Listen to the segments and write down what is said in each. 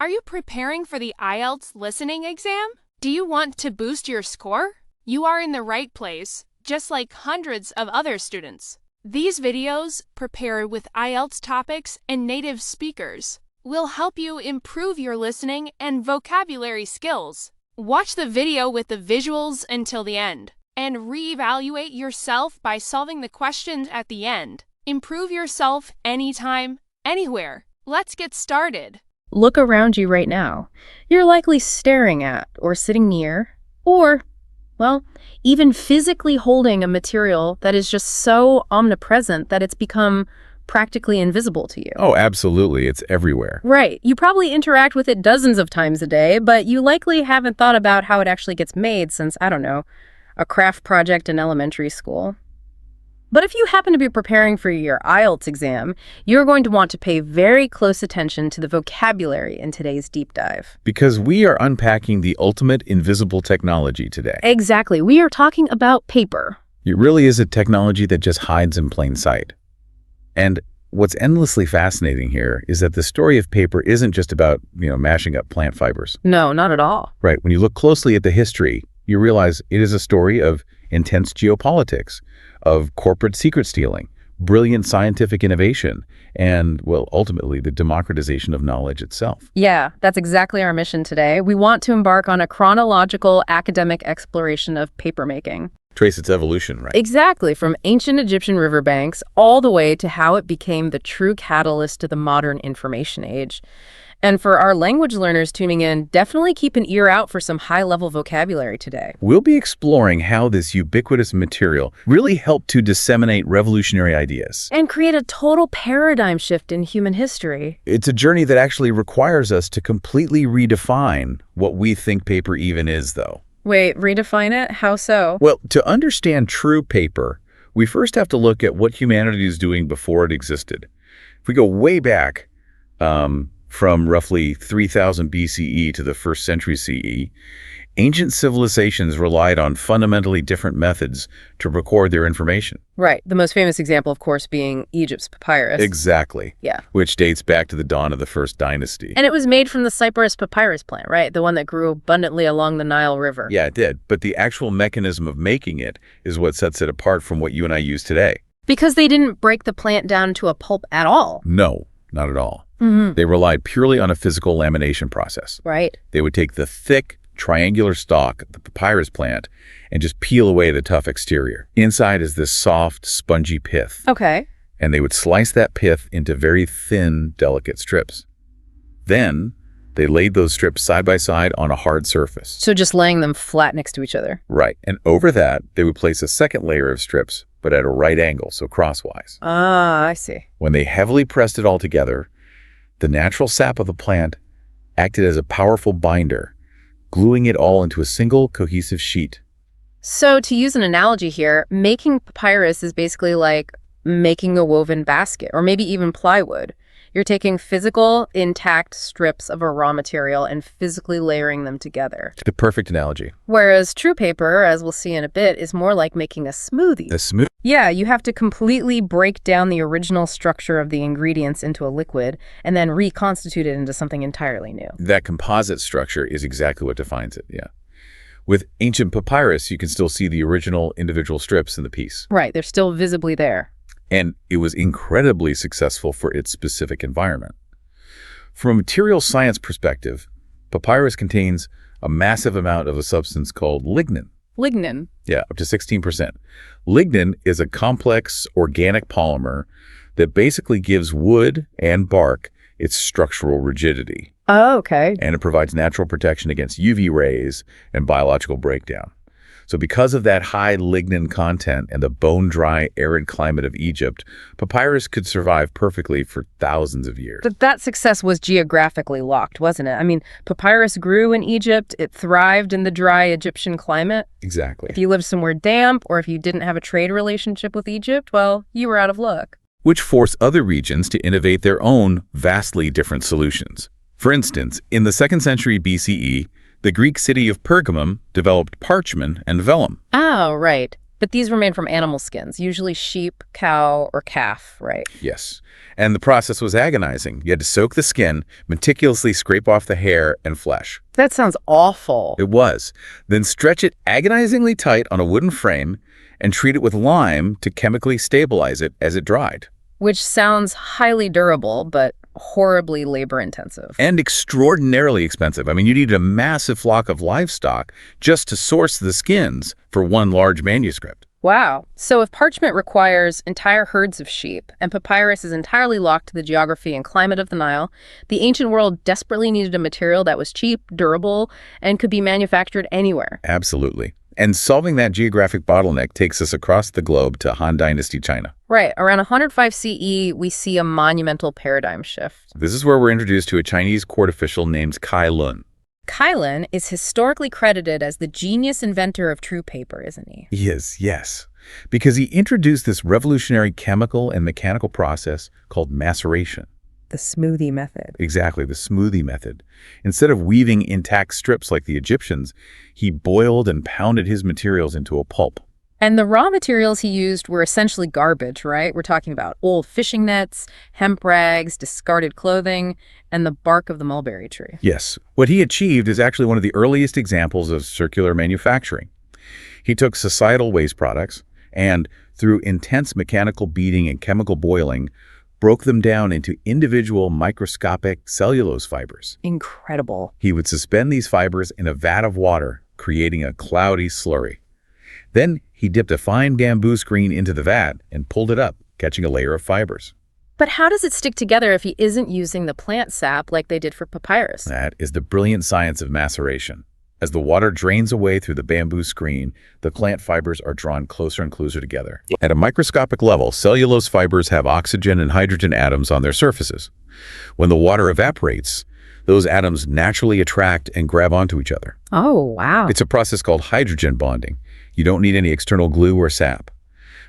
Are you preparing for the IELTS listening exam? Do you want to boost your score? You are in the right place, just like hundreds of other students. These videos, prepared with IELTS topics and native speakers, will help you improve your listening and vocabulary skills. Watch the video with the visuals until the end, and re-evaluate yourself by solving the questions at the end. Improve yourself anytime, anywhere. Let's get started. Look around you right now. You're likely staring at, or sitting near, or, well, even physically holding a material that is just so omnipresent that it's become practically invisible to you. Oh, absolutely. It's everywhere. Right. You probably interact with it dozens of times a day, but you likely haven't thought about how it actually gets made since, I don't know, a craft project in elementary school. But if you happen to be preparing for your IELTS exam, you're going to want to pay very close attention to the vocabulary in today's deep dive. Because we are unpacking the ultimate invisible technology today. Exactly. We are talking about paper. It really is a technology that just hides in plain sight. And what's endlessly fascinating here is that the story of paper isn't just about, mashing up plant fibers. No, not at all. Right. When you look closely at the history, you realize it is a story of intense geopolitics, of corporate secret stealing, brilliant scientific innovation, and, well, ultimately, the democratization of knowledge itself. Yeah, that's exactly our mission today. We want to embark on a chronological academic exploration of papermaking. Trace its evolution, right? Exactly, from ancient Egyptian riverbanks all the way to how it became the true catalyst to the modern information age. And for our language learners tuning in, definitely keep an ear out for some high-level vocabulary today. We'll be exploring how this ubiquitous material really helped to disseminate revolutionary ideas. And create a total paradigm shift in human history. It's a journey that actually requires us to completely redefine what we think paper even is, though. Wait, redefine it? How so? Well, to understand true paper, we first have to look at what humanity is doing before it existed. If we go way back, from roughly 3000 BCE to the 1st century CE, ancient civilizations relied on fundamentally different methods to record their information. Right. The most famous example, of course, being Egypt's papyrus. Exactly. Yeah. Which dates back to the dawn of the First Dynasty. And it was made from the cypress papyrus plant, right? The one that grew abundantly along the Nile River. Yeah, it did. But the actual mechanism of making it is what sets it apart from what you and I use today. Because they didn't break the plant down to a pulp at all. No, not at all. Mm-hmm. They relied purely on a physical lamination process. Right. They would take the thick, triangular stalk of the papyrus plant and just peel away the tough exterior. Inside is this soft, spongy pith. Okay. And they would slice that pith into very thin, delicate strips. Then they laid those strips side by side on a hard surface. So just laying them flat next to each other. Right. And over that, they would place a second layer of strips, but at a right angle, so crosswise. Ah, I see. When they heavily pressed it all together, the natural sap of the plant acted as a powerful binder, gluing it all into a single cohesive sheet. So to use an analogy here, making papyrus is basically like making a woven basket, or maybe even plywood. You're taking physical, intact strips of a raw material and physically layering them together. The perfect analogy. Whereas true paper, as we'll see in a bit, is more like making a smoothie. A smoothie? Yeah, you have to completely break down the original structure of the ingredients into a liquid and then reconstitute it into something entirely new. That composite structure is exactly what defines it, yeah. With ancient papyrus, you can still see the original individual strips in the piece. Right, they're still visibly there. And it was incredibly successful for its specific environment. From a material science perspective, papyrus contains a massive amount of a substance called lignin. Lignin? Yeah, up to 16%. Lignin is a complex organic polymer that basically gives wood and bark its structural rigidity. Oh, okay. And it provides natural protection against UV rays and biological breakdown. So because of that high lignin content and the bone-dry, arid climate of Egypt, papyrus could survive perfectly for thousands of years. But that success was geographically locked, wasn't it? I mean, papyrus grew in Egypt. It thrived in the dry Egyptian climate. Exactly. If you lived somewhere damp or if you didn't have a trade relationship with Egypt, well, you were out of luck. Which forced other regions to innovate their own vastly different solutions. For instance, in the 2nd century BCE, the Greek city of Pergamum developed parchment and vellum. Oh, right. But these were made from animal skins, usually sheep, cow, or calf, right? Yes. And the process was agonizing. You had to soak the skin, meticulously scrape off the hair and flesh. That sounds awful. It was. Then stretch it agonizingly tight on a wooden frame and treat it with lime to chemically stabilize it as it dried. Which sounds highly durable, but horribly labor-intensive. And extraordinarily expensive. I mean, you needed a massive flock of livestock just to source the skins for one large manuscript. Wow. So if parchment requires entire herds of sheep and papyrus is entirely locked to the geography and climate of the Nile, the ancient world desperately needed a material that was cheap, durable, and could be manufactured anywhere. Absolutely. And solving that geographic bottleneck takes us across the globe to Han Dynasty China. Right. Around 105 CE, we see a monumental paradigm shift. This is where we're introduced to a Chinese court official named Cai Lun. Cai Lun is historically credited as the genius inventor of true paper, isn't he? He is, yes. Because he introduced this revolutionary chemical and mechanical process called maceration. The smoothie method. Exactly, the smoothie method. Instead of weaving intact strips like the Egyptians, he boiled and pounded his materials into a pulp. And the raw materials he used were essentially garbage, right? We're talking about old fishing nets, hemp rags, discarded clothing, and the bark of the mulberry tree. Yes. What he achieved is actually one of the earliest examples of circular manufacturing. He took societal waste products and, through intense mechanical beating and chemical boiling, broke them down into individual microscopic cellulose fibers. Incredible. He would suspend these fibers in a vat of water, creating a cloudy slurry. Then he dipped a fine bamboo screen into the vat and pulled it up, catching a layer of fibers. But how does it stick together if he isn't using the plant sap like they did for papyrus? That is the brilliant science of maceration. As the water drains away through the bamboo screen, the plant fibers are drawn closer and closer together. At a microscopic level, cellulose fibers have oxygen and hydrogen atoms on their surfaces. When the water evaporates, those atoms naturally attract and grab onto each other. Oh, wow. It's a process called hydrogen bonding. You don't need any external glue or sap.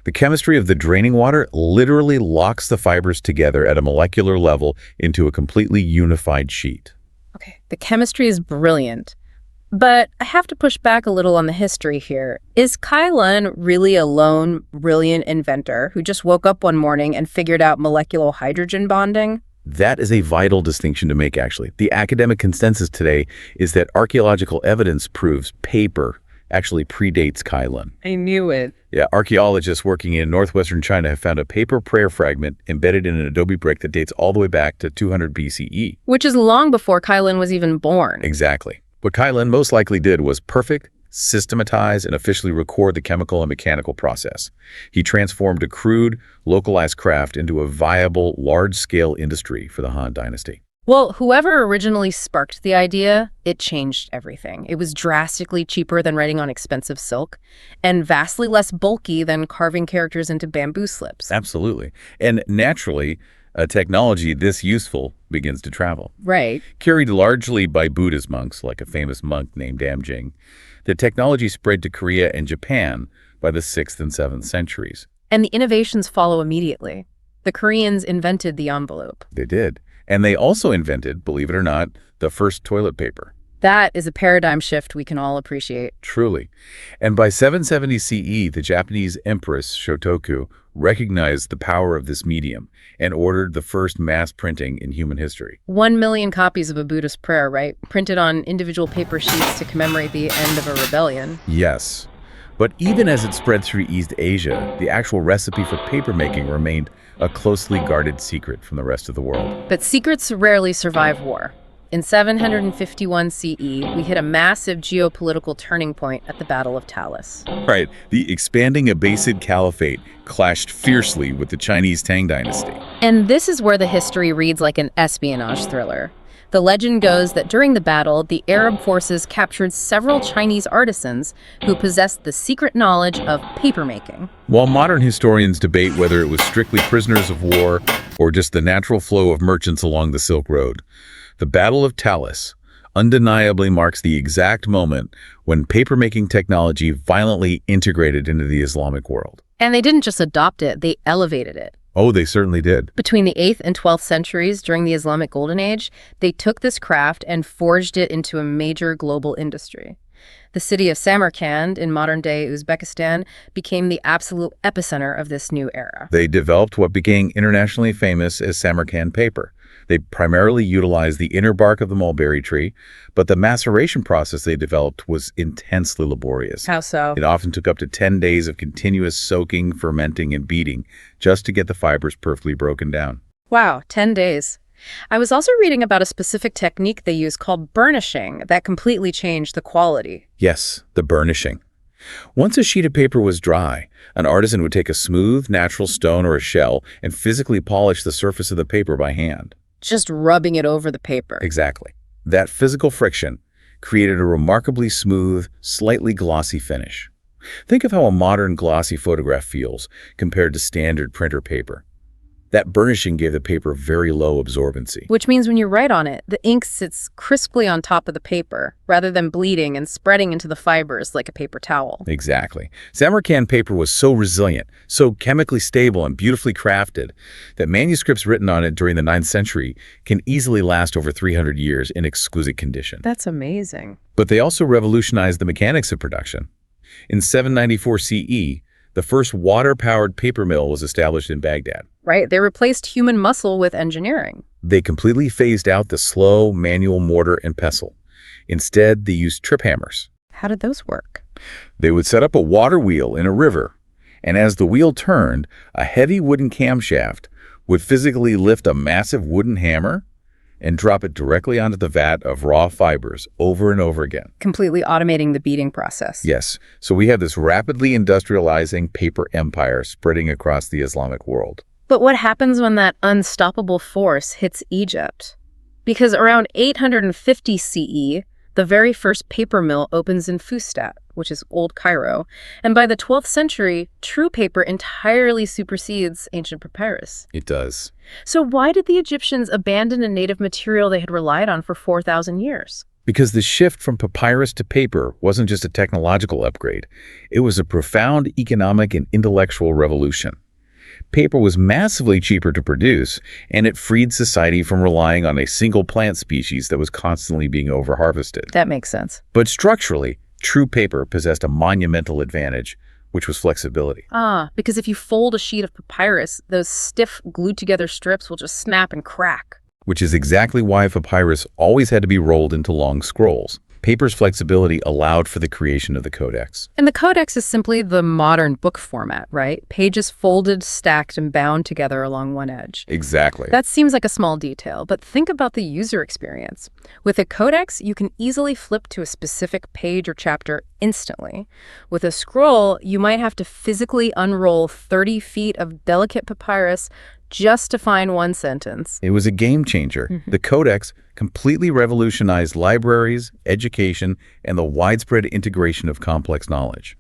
The chemistry of the draining water literally locks the fibers together at a molecular level into a completely unified sheet. Okay, the chemistry is brilliant. But I have to push back a little on the history here. Is Cai Lun really a lone, brilliant inventor who just woke up one morning and figured out molecular hydrogen bonding? That is a vital distinction to make, actually. The academic consensus today is that archaeological evidence proves paper actually predates Cai Lun. I knew it. Yeah, archaeologists working in northwestern China have found a paper prayer fragment embedded in an adobe brick that dates all the way back to 200 BCE. Which is long before Cai Lun was even born. Exactly. What Cai Lun most likely did was perfect, systematize, and officially record the chemical and mechanical process. He transformed a crude, localized craft into a viable, large-scale industry for the Han Dynasty. Well, whoever originally sparked the idea, it changed everything. It was drastically cheaper than writing on expensive silk and vastly less bulky than carving characters into bamboo slips. Absolutely. And naturally, a technology this useful begins to travel. Right. Carried largely by Buddhist monks, like a famous monk named Damjing, the technology spread to Korea and Japan by the 6th and 7th centuries. And the innovations follow immediately. The Koreans invented the envelope. They did. And they also invented, believe it or not, the first toilet paper. That is a paradigm shift we can all appreciate. Truly. And by 770 CE, the Japanese Empress Shotoku recognized the power of this medium and ordered the first mass printing in human history. 1 million copies of a Buddhist prayer, right? Printed on individual paper sheets to commemorate the end of a rebellion. Yes. But even as it spread through East Asia, the actual recipe for papermaking remained a closely guarded secret from the rest of the world. But secrets rarely survive war. In 751 CE, we hit a massive geopolitical turning point at the Battle of Talas. Right. The expanding Abbasid Caliphate clashed fiercely with the Chinese Tang dynasty. And this is where the history reads like an espionage thriller. The legend goes that during the battle, the Arab forces captured several Chinese artisans who possessed the secret knowledge of papermaking. While modern historians debate whether it was strictly prisoners of war or just the natural flow of merchants along the Silk Road, the Battle of Talas undeniably marks the exact moment when papermaking technology violently integrated into the Islamic world. And they didn't just adopt it, they elevated it. Oh, they certainly did. Between the 8th and 12th centuries, during the Islamic Golden Age, they took this craft and forged it into a major global industry. The city of Samarkand in modern-day Uzbekistan became the absolute epicenter of this new era. They developed what became internationally famous as Samarkand paper. They primarily utilized the inner bark of the mulberry tree, but the maceration process they developed was intensely laborious. How so? It often took up to 10 days of continuous soaking, fermenting, and beating just to get the fibers perfectly broken down. Wow, 10 days. I was also reading about a specific technique they use called burnishing that completely changed the quality. Yes, the burnishing. Once a sheet of paper was dry, an artisan would take a smooth, natural stone or a shell and physically polish the surface of the paper by hand. Just rubbing it over the paper. Exactly. That physical friction created a remarkably smooth, slightly glossy finish. Think of how a modern glossy photograph feels compared to standard printer paper. That burnishing gave the paper very low absorbency. Which means when you write on it, the ink sits crisply on top of the paper, rather than bleeding and spreading into the fibers like a paper towel. Exactly. Samarkand paper was so resilient, so chemically stable and beautifully crafted, that manuscripts written on it during the 9th century can easily last over 300 years in exquisite condition. That's amazing. But they also revolutionized the mechanics of production. In 794 CE, the first water-powered paper mill was established in Baghdad. Right, they replaced human muscle with engineering. They completely phased out the slow manual mortar and pestle. Instead, they used trip hammers. How did those work? They would set up a water wheel in a river, and as the wheel turned, a heavy wooden camshaft would physically lift a massive wooden hammer and drop it directly onto the vat of raw fibers over and over again. Completely automating the beating process. Yes, so we have this rapidly industrializing paper empire spreading across the Islamic world. But what happens when that unstoppable force hits Egypt? Because around 850 CE, the very first paper mill opens in Fustat, which is Old Cairo, and by the 12th century, true paper entirely supersedes ancient papyrus. It does. So why did the Egyptians abandon a native material they had relied on for 4,000 years? Because the shift from papyrus to paper wasn't just a technological upgrade. It was a profound economic and intellectual revolution. Paper was massively cheaper to produce, and it freed society from relying on a single plant species that was constantly being overharvested. That makes sense. But structurally, true paper possessed a monumental advantage, which was flexibility. Because if you fold a sheet of papyrus, those stiff, glued-together strips will just snap and crack. Which is exactly why papyrus always had to be rolled into long scrolls. Paper's flexibility allowed for the creation of the codex. And the codex is simply the modern book format, right? Pages folded, stacked, and bound together along one edge. Exactly. That seems like a small detail, but think about the user experience. With a codex, you can easily flip to a specific page or chapter instantly. With a scroll, you might have to physically unroll 30 feet of delicate papyrus just to find one sentence. It was a game changer. The codex completely revolutionized libraries, education, and the widespread integration of complex knowledge.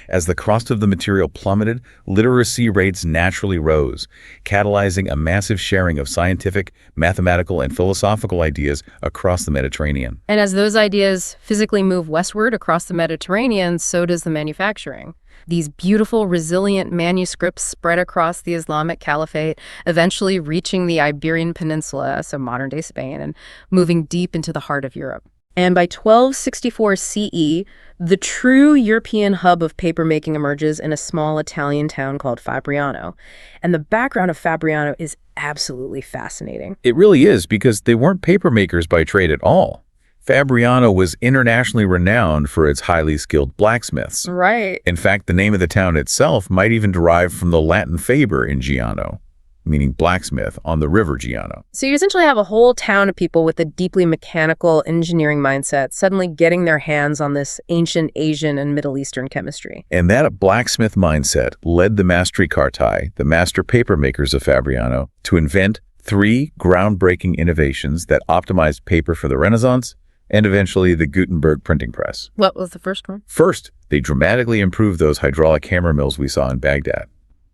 As the cost of the material plummeted, literacy rates naturally rose, catalyzing a massive sharing of scientific, mathematical, and philosophical ideas across the Mediterranean. And as those ideas physically move westward across the Mediterranean, so does the manufacturing. These beautiful, resilient manuscripts spread across the Islamic Caliphate, eventually reaching the Iberian Peninsula, so modern-day Spain, and moving deep into the heart of Europe. And by 1264 CE, the true European hub of papermaking emerges in a small Italian town called Fabriano. And the background of Fabriano is absolutely fascinating. It really is, because they weren't papermakers by trade at all. Fabriano was internationally renowned for its highly skilled blacksmiths. Right. In fact, the name of the town itself might even derive from the Latin faber in Giano, meaning blacksmith, on the river Giano. So you essentially have a whole town of people with a deeply mechanical engineering mindset suddenly getting their hands on this ancient Asian and Middle Eastern chemistry. And that blacksmith mindset led the Mastricartai, the master papermakers of Fabriano, to invent 3 groundbreaking innovations that optimized paper for the Renaissance and eventually the Gutenberg printing press. What was the first one? First, they dramatically improved those hydraulic hammer mills we saw in Baghdad.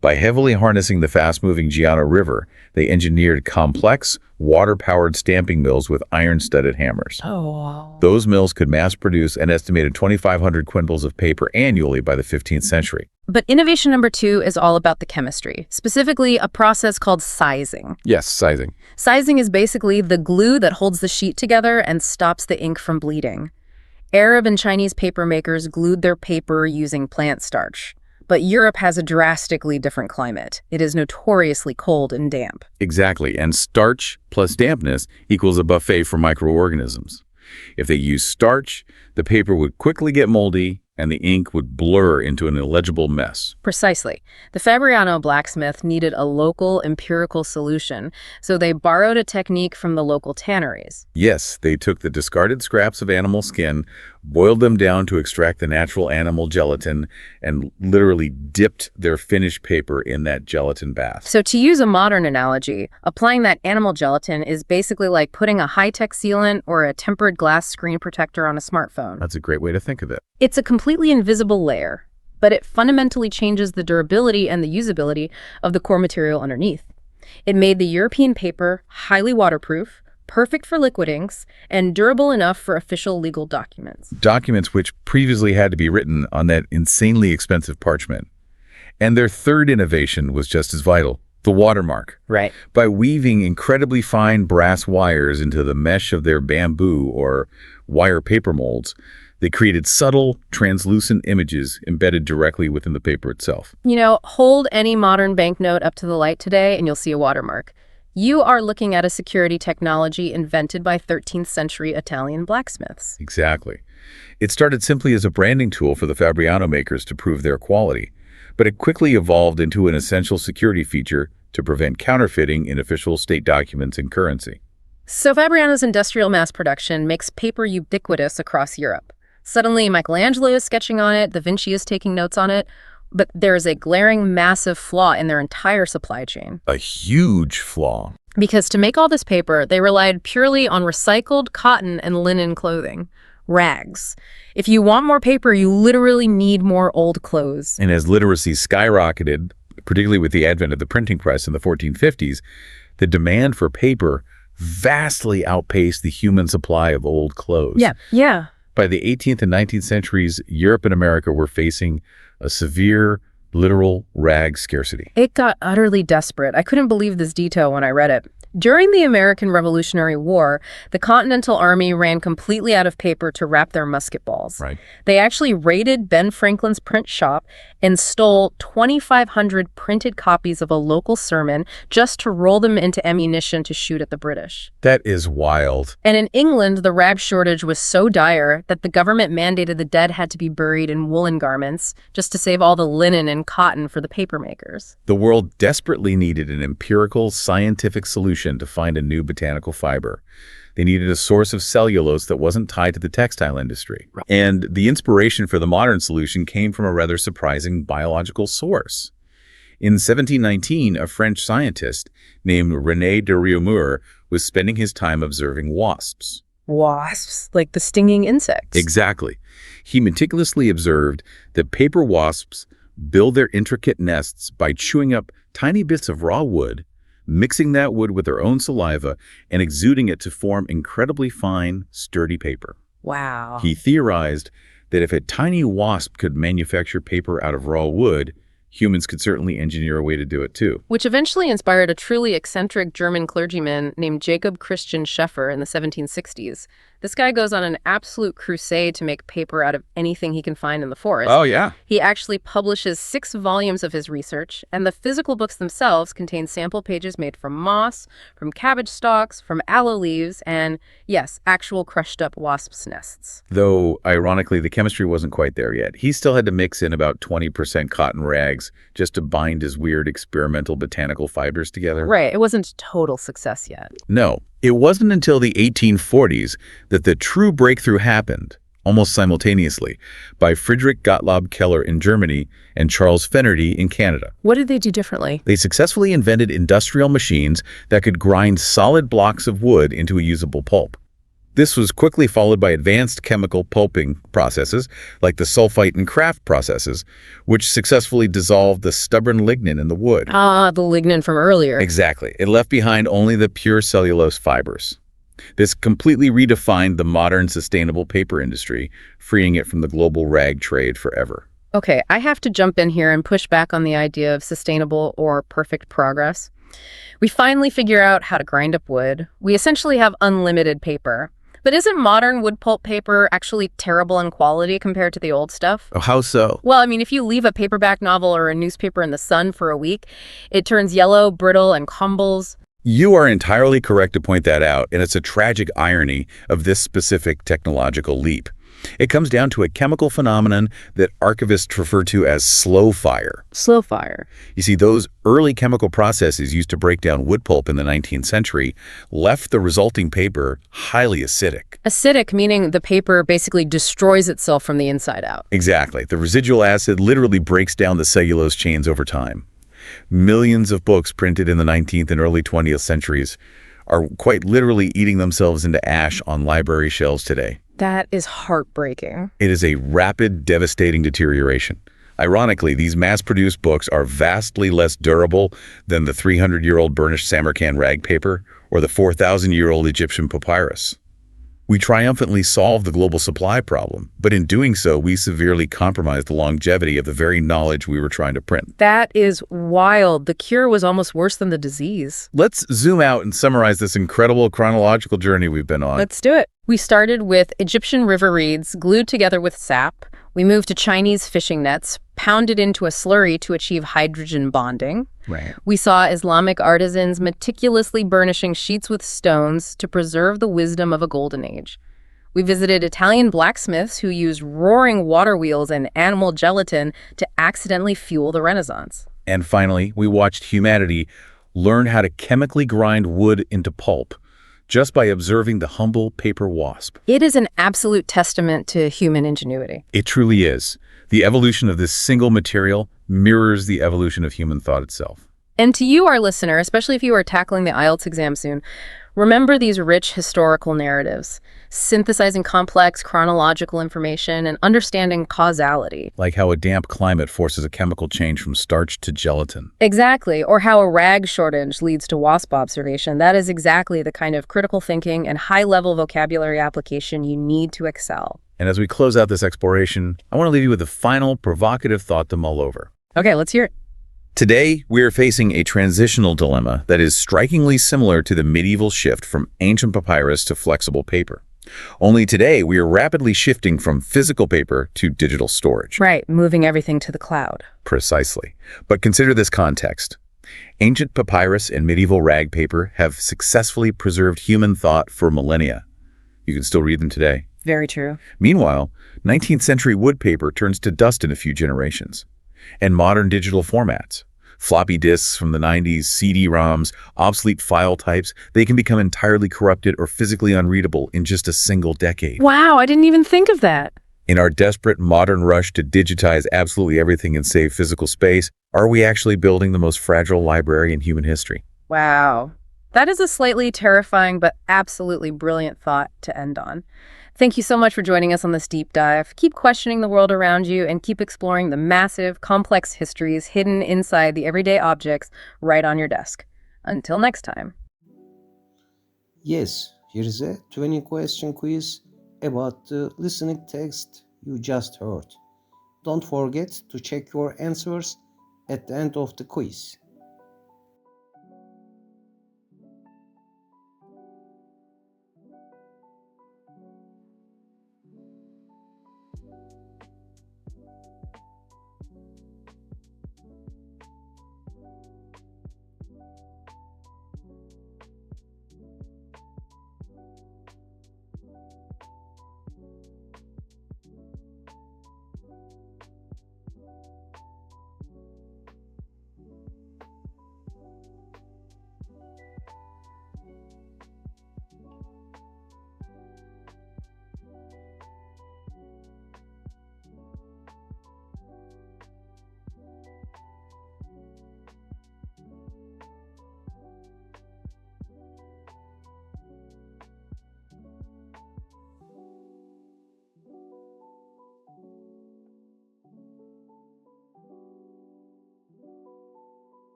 By heavily harnessing the fast-moving Giano River, they engineered complex, water-powered stamping mills with iron-studded hammers. Oh, wow. Those mills could mass-produce an estimated 2,500 quintals of paper annually by the 15th century. But innovation number 2 is all about the chemistry, specifically a process called sizing. Yes, sizing. Sizing is basically the glue that holds the sheet together and stops the ink from bleeding. Arab and Chinese paper makers glued their paper using plant starch. But Europe has a drastically different climate. It is notoriously cold and damp. Exactly, and starch plus dampness equals a buffet for microorganisms. If they used starch, the paper would quickly get moldy, and the ink would blur into an illegible mess. Precisely. The Fabriano blacksmith needed a local empirical solution, so they borrowed a technique from the local tanneries. Yes, they took the discarded scraps of animal skin, boiled them down to extract the natural animal gelatin, and literally dipped their finished paper in that gelatin bath. So to use a modern analogy, applying that animal gelatin is basically like putting a high-tech sealant or a tempered glass screen protector on a smartphone. That's a great way to think of it. It's a completely invisible layer, but it fundamentally changes the durability and the usability of the core material underneath. It made the European paper highly waterproof, perfect for liquid inks, and durable enough for official legal documents. Documents which previously had to be written on that insanely expensive parchment. And their third innovation was just as vital, the watermark. Right. By weaving incredibly fine brass wires into the mesh of their bamboo or wire paper molds, they created subtle, translucent images embedded directly within the paper itself. You know, hold any modern banknote up to the light today and you'll see a watermark. You are looking at a security technology invented by 13th century Italian blacksmiths. Exactly. It started simply as a branding tool for the Fabriano makers to prove their quality, but it quickly evolved into an essential security feature to prevent counterfeiting in official state documents and currency. So Fabriano's industrial mass production makes paper ubiquitous across Europe. Suddenly, Michelangelo is sketching on it, Da Vinci is taking notes on it, but there is a glaring, massive flaw in their entire supply chain. A huge flaw. Because to make all this paper, they relied purely on recycled cotton and linen clothing. Rags. If you want more paper, you literally need more old clothes. And as literacy skyrocketed, particularly with the advent of the printing press in the 1450s, the demand for paper vastly outpaced the human supply of old clothes. Yeah. By the 18th and 19th centuries, Europe and America were facing a severe, literal rag scarcity. It got utterly desperate. I couldn't believe this detail when I read it. During the American Revolutionary War, the Continental Army ran completely out of paper to wrap their musket balls. Right. They actually raided Ben Franklin's print shop and stole 2,500 printed copies of a local sermon just to roll them into ammunition to shoot at the British. That is wild. And in England, the rag shortage was so dire that the government mandated the dead had to be buried in woolen garments just to save all the linen and cotton for the paper makers. The world desperately needed an empirical, scientific solution to find a new botanical fiber. They needed a source of cellulose that wasn't tied to the textile industry. Right. And the inspiration for the modern solution came from a rather surprising biological source. In 1719, a French scientist named René de Réaumur was spending his time observing wasps. Wasps? Like the stinging insects? Exactly. He meticulously observed that paper wasps build their intricate nests by chewing up tiny bits of raw wood, mixing that wood with their own saliva, and exuding it to form incredibly fine, sturdy paper. Wow. He theorized that if a tiny wasp could manufacture paper out of raw wood, humans could certainly engineer a way to do it too. Which eventually inspired a truly eccentric German clergyman named Jacob Christian Scheffer in the 1760s. This guy goes on an absolute crusade to make paper out of anything he can find in the forest. Oh, yeah. He actually publishes 6 volumes of his research, and the physical books themselves contain sample pages made from moss, from cabbage stalks, from aloe leaves, and, yes, actual crushed-up wasps' nests. Though, ironically, the chemistry wasn't quite there yet. He still had to mix in about 20% cotton rags just to bind his weird experimental botanical fibers together. Right. It wasn't a total success yet. No. It wasn't until the 1840s that the true breakthrough happened, almost simultaneously, by Friedrich Gottlob Keller in Germany and Charles Fenerty in Canada. What did they do differently? They successfully invented industrial machines that could grind solid blocks of wood into a usable pulp. This was quickly followed by advanced chemical pulping processes, like the sulfite and Kraft processes, which successfully dissolved the stubborn lignin in the wood. Ah, the lignin from earlier. Exactly. It left behind only the pure cellulose fibers. This completely redefined the modern sustainable paper industry, freeing it from the global rag trade forever. Okay, I have to jump in here and push back on the idea of sustainable or perfect progress. We finally figure out how to grind up wood. We essentially have unlimited paper. But isn't modern wood pulp paper actually terrible in quality compared to the old stuff? Oh, how so? Well, I mean, if you leave a paperback novel or a newspaper in the sun for a week, it turns yellow, brittle, and crumbles. You are entirely correct to point that out, and it's a tragic irony of this specific technological leap. It comes down to a chemical phenomenon that archivists refer to as slow fire. Slow fire. You see, those early chemical processes used to break down wood pulp in the 19th century left the resulting paper highly acidic. Acidic meaning the paper basically destroys itself from the inside out. Exactly. The residual acid literally breaks down the cellulose chains over time. Millions of books printed in the 19th and early 20th centuries are quite literally eating themselves into ash on library shelves today. That is heartbreaking. It is a rapid, devastating deterioration. Ironically, these mass-produced books are vastly less durable than the 300-year-old burnished Samarkand rag paper or the 4,000-year-old Egyptian papyrus. We triumphantly solved the global supply problem, but in doing so, we severely compromised the longevity of the very knowledge we were trying to print. That is wild. The cure was almost worse than the disease. Let's zoom out and summarize this incredible chronological journey we've been on. Let's do it. We started with Egyptian river reeds glued together with sap. We moved to Chinese fishing nets, pounded into a slurry to achieve hydrogen bonding. Right. We saw Islamic artisans meticulously burnishing sheets with stones to preserve the wisdom of a golden age. We visited Italian blacksmiths who used roaring water wheels and animal gelatin to accidentally fuel the Renaissance. And finally, we watched humanity learn how to chemically grind wood into pulp just by observing the humble paper wasp. It is an absolute testament to human ingenuity. It truly is. The evolution of this single material mirrors the evolution of human thought itself. And to you, our listener, especially if you are tackling the IELTS exam soon, remember these rich historical narratives, synthesizing complex chronological information and understanding causality. Like how a damp climate forces a chemical change from starch to gelatin. Exactly, or how a rag shortage leads to wasp observation. That is exactly the kind of critical thinking and high-level vocabulary application you need to excel. And as we close out this exploration, I want to leave you with a final provocative thought to mull over. Okay, let's hear it. Today, we are facing a transitional dilemma that is strikingly similar to the medieval shift from ancient papyrus to flexible paper. Only today, we are rapidly shifting from physical paper to digital storage. Right, moving everything to the cloud. Precisely. But consider this context. Ancient papyrus and medieval rag paper have successfully preserved human thought for millennia. You can still read them today. Very true. Meanwhile, 19th century wood paper turns to dust in a few generations. And modern digital formats, floppy disks from the 90s, CD-ROMs, obsolete file types, they can become entirely corrupted or physically unreadable in just a single decade. Wow, I didn't even think of that. In our desperate modern rush to digitize absolutely everything and save physical space, are we actually building the most fragile library in human history? Wow. That is a slightly terrifying but absolutely brilliant thought to end on. Thank you so much for joining us on this deep dive. Keep questioning the world around you and keep exploring the massive, complex histories hidden inside the everyday objects right on your desk. Until next time. Yes, here is a 20-question quiz about the listening text you just heard. Don't forget to check your answers at the end of the quiz.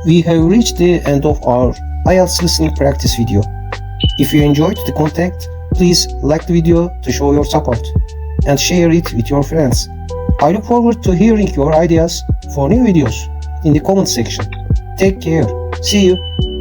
We have reached the end of our IELTS listening practice video. If you enjoyed the content, please like the video to show your support and share it with your friends. I look forward to hearing your ideas for new videos in the comment section. Take care. See you.